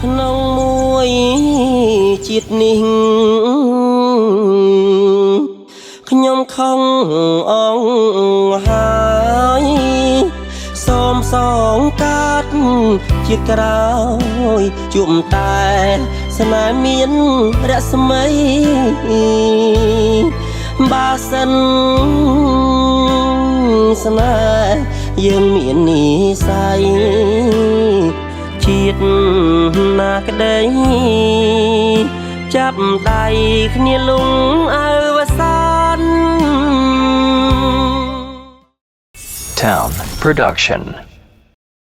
ក្នុងមួយជាតិនេះខ្ញុំខំអងហើយសូមសងកាត់ជាតិក្រោយជុំតែស្នេហ៍មានរស្មីបើសិនស្នេហ៍យើងមាននិស្ស័យជាតិណាក្ដីចាប់ដៃគ្នាលងអើសាន Town Production